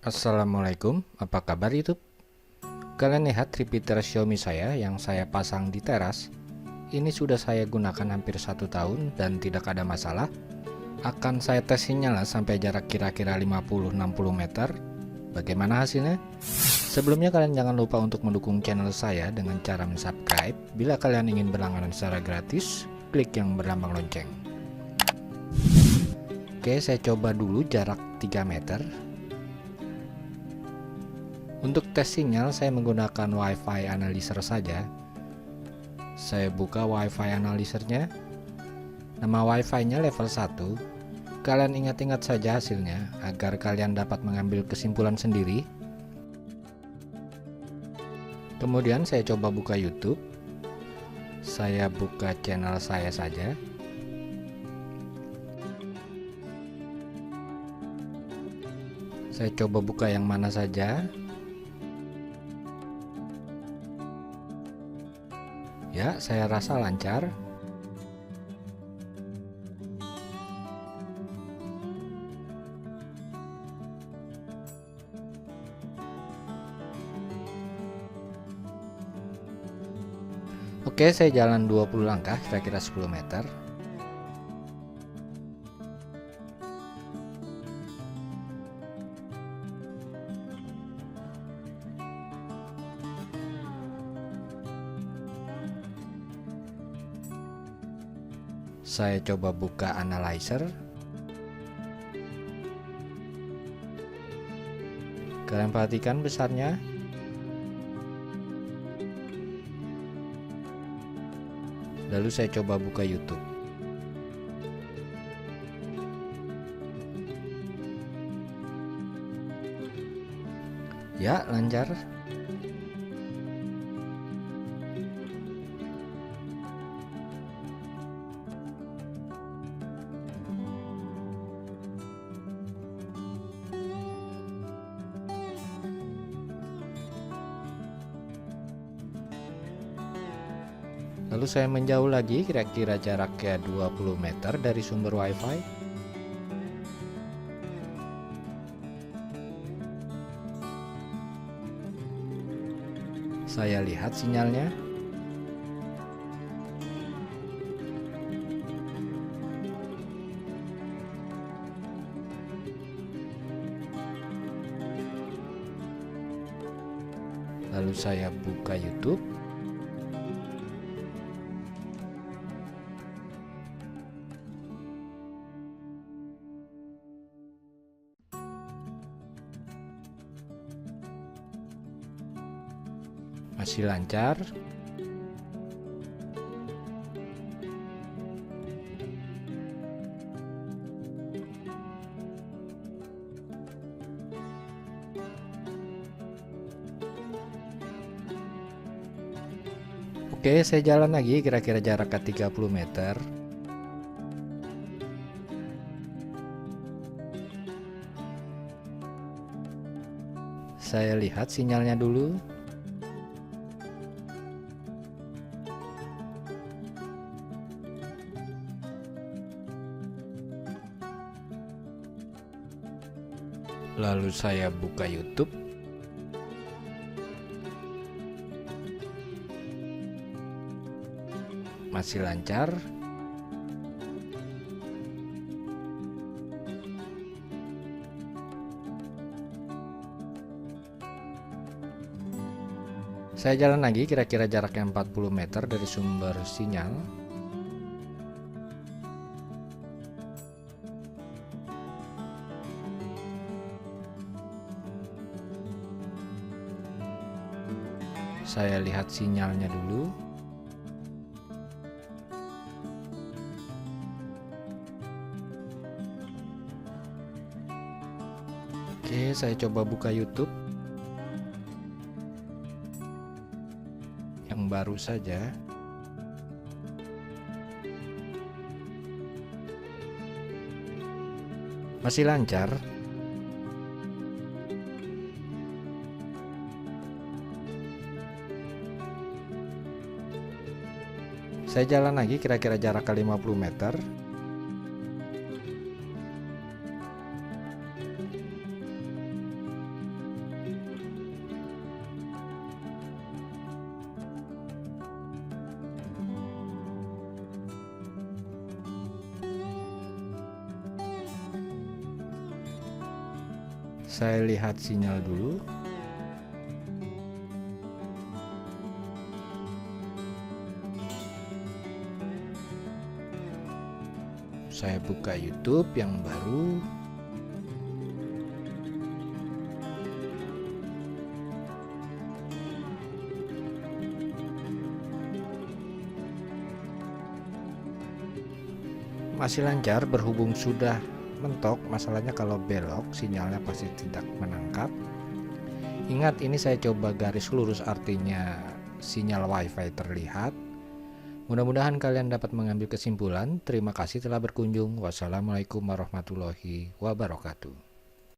Assalamualaikum, apa kabar YouTube? Kalian lihat repeater Xiaomi saya yang saya pasang di teras. Ini sudah saya gunakan hampir 1 tahun dan tidak ada masalah. Akan saya tes sinyal sampai jarak kira-kira 50-60 meter. Bagaimana hasilnya? Sebelumnya kalian jangan lupa untuk mendukung channel saya dengan cara subscribe. Bila kalian ingin berlangganan secara gratis, klik yang berlambang lonceng. Oke, saya coba dulu jarak 3 meter. Untuk tes sinyal saya menggunakan WiFi analyzer saja. Saya buka WiFi analyzernya. Nama WiFi-nya level 1. Kalian ingat-ingat saja hasilnya agar kalian dapat mengambil kesimpulan sendiri. Kemudian saya coba buka YouTube. Saya buka channel saya saja. Saya coba buka yang mana saja. Ya, saya rasa lancar. Oke, saya jalan 20 langkah, kira-kira 10 meter. Saya coba buka analyzer. Kalian perhatikan besarnya. Lalu saya coba buka YouTube. Ya, lancar. Lalu saya menjauh lagi, kira-kira jaraknya 20 meter dari sumber WiFi. Saya lihat sinyalnya. Lalu saya buka YouTube. Masih lancar. Oke, saya jalan lagi, kira-kira jarak ke 30 meter. Saya lihat sinyalnya dulu. Lalu saya buka YouTube. Masih lancar. Saya jalan lagi, kira-kira jaraknya 40 meter dari sumber sinyal. Saya lihat sinyalnya dulu. Oke, saya coba buka YouTube yang baru saja. Masih lancar. Saya jalan lagi, kira-kira jarak ke 50 meter. Saya lihat sinyal dulu. Saya buka YouTube yang baru. Masih lancar berhubung sudah mentok. Masalahnya kalau belok sinyalnya pasti tidak menangkap. Ingat, ini saya coba garis lurus, artinya sinyal wifi terlihat. Mudah-mudahan kalian dapat mengambil kesimpulan. Terima kasih telah berkunjung. Wassalamualaikum warahmatullahi wabarakatuh.